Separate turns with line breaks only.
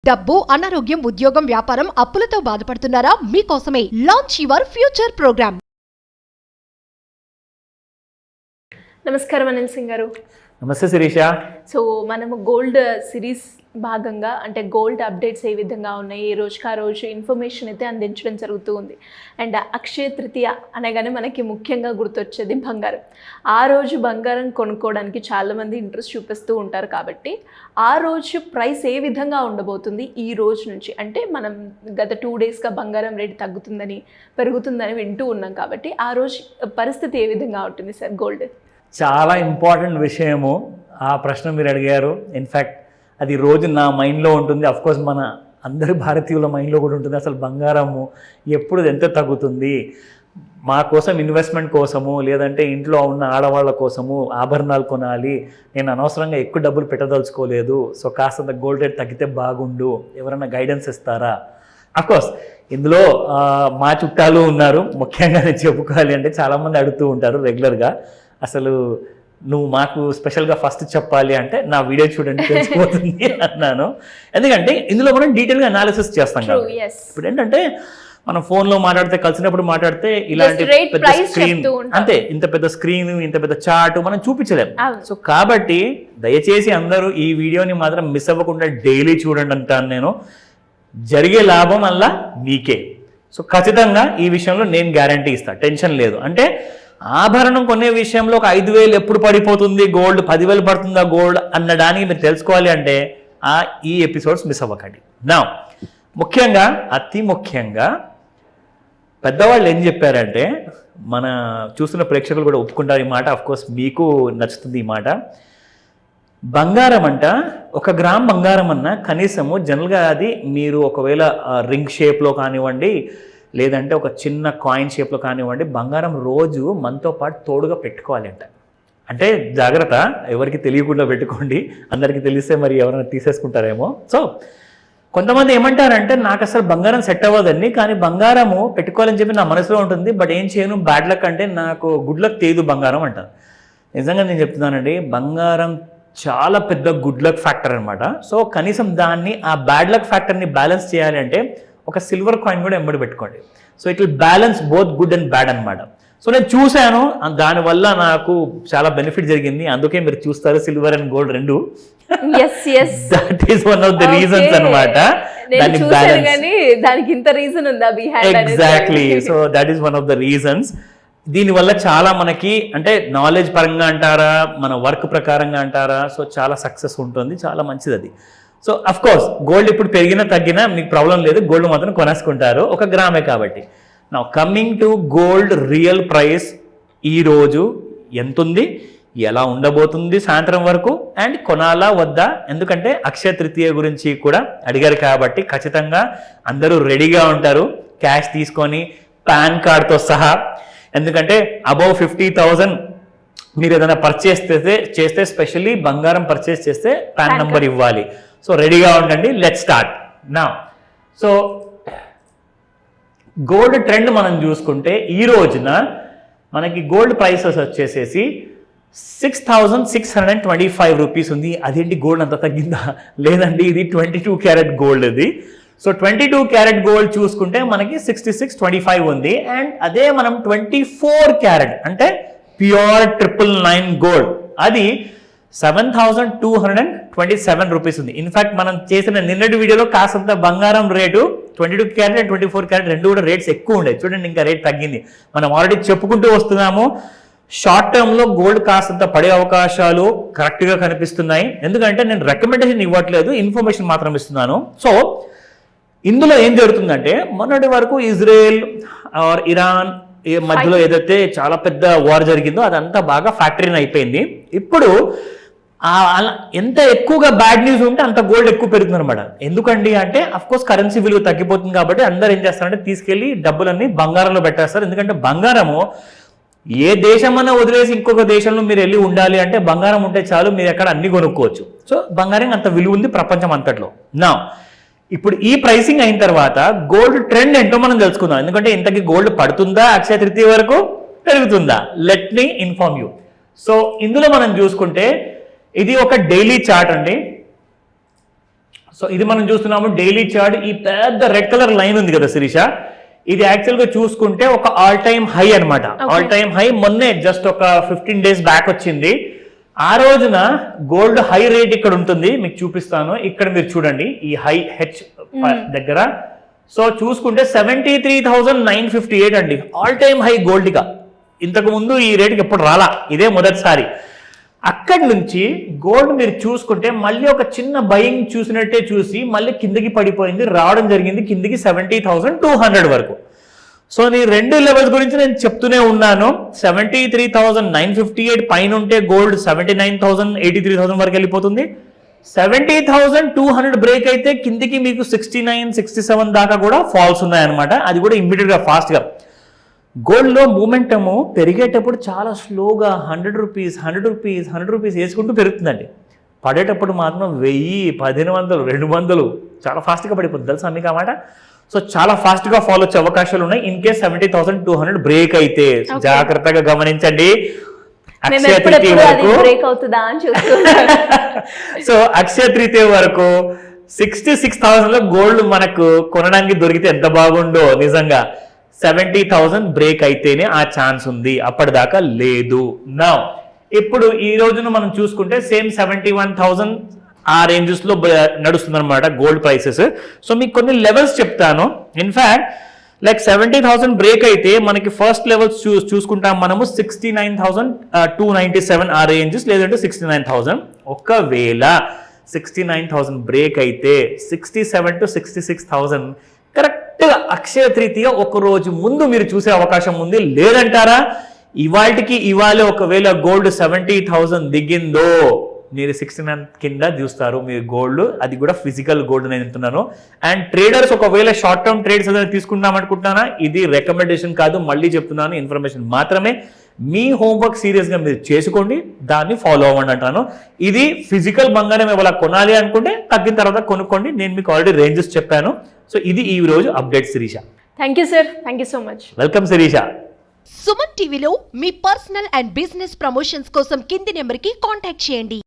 డబ్బు, అనారోగ్యం, ఉద్యోగం, వ్యాపారం, అప్పులతో బాధపడుతున్నారా? మీకోసమే లాంచ్ యువర్ ఫ్యూచర్ ప్రోగ్రామ్.
నమస్కారం అనిల్ సింగ్ గారు.
నమస్తే శిరీష.
సో మనము గోల్డ్ సిరీస్ భాగంగా అంటే గోల్డ్ అప్డేట్స్ ఏ విధంగా ఉన్నాయి, ఏ రోజుకి ఆ రోజు ఇన్ఫర్మేషన్ అయితే అందించడం జరుగుతూ ఉంది. అండ్ అక్షయ తృతీయ అనగానే మనకి ముఖ్యంగా గుర్తొచ్చేది బంగారం. ఆ రోజు బంగారం కొనుక్కోవడానికి చాలామంది ఇంట్రెస్ట్ చూపిస్తూ ఉంటారు. కాబట్టి ఆ రోజు ప్రైస్ ఏ విధంగా ఉండబోతుంది ఈ రోజు నుంచి? అంటే మనం గత 2 డేస్గా బంగారం రేటు తగ్గుతుందని పెరుగుతుందని వింటూ ఉన్నాం. కాబట్టి ఆ రోజు పరిస్థితి ఏ విధంగా ఉంటుంది సార్ గోల్డ్?
చాలా ఇంపార్టెంట్ విషయము ఆ ప్రశ్న మీరు అడిగారు. ఇన్ఫ్యాక్ట్ అది రోజు నా మైండ్లో ఉంటుంది. అఫ్కోర్స్ మన అందరి భారతీయుల మైండ్లో కూడా ఉంటుంది. అసలు బంగారము ఎప్పుడు ఎంత తగ్గుతుంది, మా కోసం ఇన్వెస్ట్మెంట్ కోసము లేదంటే ఇంట్లో ఉన్న ఆడవాళ్ళ కోసము ఆభరణాలు కొనాలి, నేను అనవసరంగా ఎక్కువ డబ్బులు పెట్టదలుచుకోలేదు, సో కాస్తంత గోల్డ్ రేట్ తగ్గితే బాగుండు, ఎవరైనా గైడెన్స్ ఇస్తారా? అఫ్కోర్స్ ఇందులో మా చుట్టాలు ఉన్నారు. ముఖ్యంగా నేను చెప్పుకోవాలి అంటే చాలామంది అడుగుతూ ఉంటారు రెగ్యులర్గా, అసలు నువ్వు మాకు స్పెషల్గా ఫస్ట్ చెప్పాలి అంటే నా వీడియో చూడండి తెలిసిపోతుంది అన్నాను. ఎందుకంటే ఇందులో మనం డీటెయిల్గా అనాలిసిస్ చేస్తాం కదా. ఇప్పుడు ఏంటంటే మనం ఫోన్లో మాట్లాడితే, కలిసినప్పుడు మాట్లాడితే ఇలాంటి పెద్ద స్క్రీన్, అంతే ఇంత పెద్ద స్క్రీన్, ఇంత పెద్ద చార్ట్ మనం చూపించలేము. సో కాబట్టి దయచేసి అందరూ ఈ వీడియోని మాత్రం మిస్ అవ్వకుండా డైలీ చూడండి అంటాను నేను. జరిగే లాభం అలా మీకే. సో ఖచ్చితంగా ఈ విషయంలో నేను గ్యారంటీ ఇస్తాను, టెన్షన్ లేదు. అంటే ఆభరణం కొనే విషయంలో ఒక 5,000 ఎప్పుడు పడిపోతుంది గోల్డ్, 10,000 పడుతుందా గోల్డ్ అన్నదానికి మీరు తెలుసుకోవాలి అంటే ఈ ఎపిసోడ్స్ మిస్ అవ్వకండి. నా ముఖ్యంగా అతి ముఖ్యంగా పెద్దవాళ్ళు ఏం చెప్పారంటే, మన చూస్తున్న ప్రేక్షకులు కూడా ఒప్పుకుంటారు ఈ మాట, అఫ్కోర్స్ మీకు నచ్చుతుంది ఈ మాట. బంగారం అంట 1 గ్రామ్ బంగారం అన్న కనీసము జనరల్గా అది మీరు ఒకవేళ రింగ్ షేప్లో కానివ్వండి లేదంటే ఒక చిన్న కాయిన్ షేప్లో కానివ్వండి, బంగారం రోజు మనతో పాటు తోడుగా పెట్టుకోవాలి అంట. అంటే జాగ్రత్త, ఎవరికి తెలియకుండా పెట్టుకోండి, అందరికీ తెలిస్తే మరి ఎవరైనా తీసేసుకుంటారేమో. సో కొంతమంది ఏమంటారంటే, నాకు అసలు బంగారం సెట్ అవ్వదండి, కానీ బంగారము పెట్టుకోవాలని చెప్పి నా మనసులో ఉంటుంది, బట్ ఏం చేయను, బ్యాడ్ లక్ అంటే నాకు గుడ్ లక్ తెలీదు బంగారం అంటారు. నిజంగా నేను చెప్తున్నానండి, బంగారం చాలా పెద్ద గుడ్ లక్ ఫ్యాక్టర్ అనమాట. సో కనీసం దాన్ని, ఆ బ్యాడ్ లక్ ఫ్యాక్టర్ని బ్యాలెన్స్ చేయాలి అంటే ఒక సిల్వర్ కాయిన్ కూడా ఎంబడి పెట్టుకోండి. So it will balance both good and bad అనమాట. సో నేను చూశాను, దానివల్ల నాకు చాలా బెనిఫిట్ జరిగింది. అందుకే మీరు చూస్తారు సిల్వర్ అండ్ గోల్డ్ రెండు. That is one of the reasons అనమాట. Exactly. So that is one of the reasons. దీనివల్ల చాలా మనకి అంటే నాలెడ్జ్ పరంగా అంటారా, మన వర్క్ ప్రకారంగా అంటారా, సో చాలా సక్సెస్ ఉంటుంది, చాలా మంచిది అది. సో అఫ్ కోర్స్ గోల్డ్ ఇప్పుడు పెరిగినా తగ్గినా మీకు ప్రాబ్లం లేదు, గోల్డ్ మాత్రం కొనేసుకుంటారు, 1 గ్రామే కాబట్టి. నా coming to gold real price ఈరోజు ఎంత ఉంది, ఎలా ఉండబోతుంది సాయంత్రం వరకు, అండ్ కొనాలా వద్దా, ఎందుకంటే అక్షయ తృతీయ గురించి కూడా అడిగారు కాబట్టి ఖచ్చితంగా అందరూ రెడీగా ఉంటారు క్యాష్ తీసుకొని, పాన్ కార్డ్తో సహా. ఎందుకంటే అబౌవ్ 50,000 మీరు ఏదైనా పర్చేస్ చేస్తే స్పెషల్లీ బంగారం పర్చేస్ చేస్తే పాన్ నంబర్ ఇవ్వాలి. సో రెడీగా ఉండండి, లెట్స్ స్టార్ట్ నా. సో గోల్డ్ ట్రెండ్ మనం చూసుకుంటే ఈ రోజున మనకి గోల్డ్ ప్రైసెస్ వచ్చేసేసి 6,625 రూపీస్ ఉంది. అదేంటి గోల్డ్ అంత తగ్గిందా? లేదండి, ఇది 22 క్యారెట్ గోల్డ్ ఇది. సో 22 క్యారెట్ గోల్డ్ చూసుకుంటే మనకి 6625 ఉంది. అండ్ అదే మనం 24 క్యారెట్ అంటే ప్యూర్ 999 గోల్డ్, అది 7,227 రూపీస్ ఉంది. ఇన్ఫాక్ట్ మనం చేసిన నిన్నటి వీడియోలో కాసంత బంగారం రేటు 22 క్యారెట్ అండ్ 24 క్యారెట్ రెండు కూడా రేట్స్ ఎక్కువ ఉండే. చూడండి, ఇంకా రేట్ తగ్గింది. మనం ఆల్రెడీ చెప్పుకుంటూ వస్తున్నాము, షార్ట్ టర్మ్లో గోల్డ్ కాసంత పడే అవకాశాలు కరెక్ట్గా కనిపిస్తున్నాయి. ఎందుకంటే నేను రికమెండేషన్ ఇవ్వట్లేదు, ఇన్ఫర్మేషన్ మాత్రం ఇస్తున్నాను. సో ఇందులో ఏం జరుగుతుందంటే, మొన్నటి వరకు ఇజ్రాయెల్ ఆర్ ఇరాన్ మధ్యలో ఏదైతే చాలా పెద్ద వార్ జరిగిందో అదంతా బాగా ఫ్యాక్టరీని అయిపోయింది. ఇప్పుడు ఎంత ఎక్కువగా బ్యాడ్ న్యూస్ ఉంటే అంత గోల్డ్ ఎక్కువ పెరుగుతుంది అనమాట. ఎందుకండి అంటే అఫ్కోర్స్ కరెన్సీ విలువ తగ్గిపోతుంది కాబట్టి అందరు ఏం చేస్తారంటే తీసుకెళ్లి డబ్బులన్నీ బంగారంలో పెట్టేస్తారు. ఎందుకంటే బంగారము ఏ దేశమన్నా వదిలేసి ఇంకొక దేశంలో మీరు వెళ్ళి ఉండాలి అంటే బంగారం ఉంటే చాలు, మీరు ఎక్కడ అన్ని కొనుక్కోవచ్చు. సో బంగారం అంత విలువ ఉంది ప్రపంచం అంతట్లో. నా ఇప్పుడు ఈ ప్రైసింగ్ అయిన తర్వాత గోల్డ్ ట్రెండ్ ఏంటో మనం తెలుసుకుందాం. ఎందుకంటే ఇంతకీ గోల్డ్ పడుతుందా అక్షయ తృతీయ వరకు, పెరుగుతుందా? Let me inform you. So ఇందులో మనం చూసుకుంటే ఇది ఒక డైలీ చార్ట్ అండి. సో ఇది మనం చూస్తున్నాము డైలీ చార్ట్. ఈ పెద్ద రెడ్ కలర్ లైన్ ఉంది కదా శిరీష, ఇది యాక్చువల్ గా చూసుకుంటే ఒక ఆల్ టైమ్ హై అన్నమాట. ఆల్ టైమ్ హై మొన్నే జస్ట్ ఒక 15 days బ్యాక్ వచ్చింది. ఆ రోజున గోల్డ్ హై రేట్ ఇక్కడ ఉంటుంది, మీకు చూపిస్తాను. ఇక్కడ మీరు చూడండి ఈ హై హెచ్ దగ్గర. సో చూసుకుంటే 73,958 అండి, ఆల్ టైమ్ హై గోల్డ్ గా. ఇంతకు ముందు ఈ రేటుకి ఎప్పుడు రాలా, ఇదే మొదటిసారి. అక్కడి నుంచి గోల్డ్ మీరు చూసుకుంటే మళ్ళీ ఒక చిన్న బయింగ్ చూసినట్టే చూసి మళ్ళీ కిందకి పడిపోయింది, రావడం జరిగింది కిందికి 70,200 వరకు. సో నీ రెండు లెవెల్స్ గురించి నేను చెప్తూనే ఉన్నాను. 73,958 పైన ఉంటే గోల్డ్ 79,000, 83,000 వరకు వెళ్ళిపోతుంది. 70,200 బ్రేక్ అయితే కిందికి మీకు 69, 67 దాకా కూడా ఫాల్స్ ఉన్నాయన్నమాట. అది కూడా ఇమ్మీడియట్ గా ఫాస్ట్ గా. గోల్డ్ లో మూమెంటము పెరిగేటప్పుడు చాలా స్లోగా 100 రూపీస్ 100 రూపీస్ 100 రూపీస్ వేసుకుంటూ పెరుగుతుందండి. పడేటప్పుడు మాత్రం 1000, 1500, 200 చాలా ఫాస్ట్గా పడిపోతుంది, తెలుసా మీకు అన్నమాట. సో చాలా ఫాస్ట్గా ఫాలో వచ్చే అవకాశాలు ఉన్నాయి ఇన్ కేస్ 70,200 బ్రేక్ అయితే. జాగ్రత్తగా గమనించండి. అక్షయ తృతీయ వరకు సో అక్షయ తృతీయ వరకు 66,000 లో గోల్డ్ మనకు కొనడానికి దొరికితే ఎంత బాగుండో నిజంగా. 70,000 బ్రేక్ అయితేనే ఆ ఛాన్స్ ఉంది, అప్పటిదాకా లేదు. నా ఇప్పుడు ఈ రోజున మనం చూసుకుంటే సేమ్ 71,000 ఆ రేంజెస్ లో నడుస్తుంది అనమాట గోల్డ్ ప్రైసెస్. సో మీకు కొన్ని లెవెల్స్ చెప్తాను. ఇన్ఫాక్ట్ లైక్ 70,000 బ్రేక్ అయితే మనకి ఫస్ట్ లెవెల్స్ చూసుకుంటాం మనము 69,297 ఆ రేంజెస్, లేదంటే 69,000. ఒకవేళ 69,000 బ్రేక్ అయితే 67 to 66,000 కరెక్ట్ గా అక్షయ తృతీయ ఒక రోజు ముందు మీరు చూసే అవకాశం ఉంది. లేదంటారా, ఇవాళకి ఇవాళ ఒకవేళ గోల్డ్ 70,000 దిగిందో మీరు 69 కింద చూస్తారు మీరు గోల్డ్. అది కూడా ఫిజికల్ గోల్డ్ నేను అంటున్నాను. అండ్ ట్రేడర్స్ ఒకవేళ షార్ట్ టర్మ్ ట్రేడ్స్ ఏదైనా తీసుకుందాం అనుకుంటున్నానా, ఇది రికమెండేషన్ కాదు, మళ్ళీ చెప్తున్నాను, ఇన్ఫర్మేషన్ మాత్రమే. మీ హోంవర్క్ సీరియస్ గా మీరు చేసుకోండి, దాన్ని ఫాలో అవ్వండి అంటాను. ఇది ఫిజికల్ బంగారం ఇవాళ కొనాలి అనుకుంటే తగ్గిన తర్వాత కొనుక్కోండి. నేను మీకు ఆల్రెడీ రేంజెస్ చెప్పాను. సో ఇది ఈ రోజు update Sirisha.
Thank you sir, thank you so much.
Welcome Sirisha.
Suman టీవీలో మీ పర్సనల్ అండ్ బిజినెస్ ప్రమోషన్స్ కోసం కింది నెంబర్కి కాంటాక్ట్ చేయండి.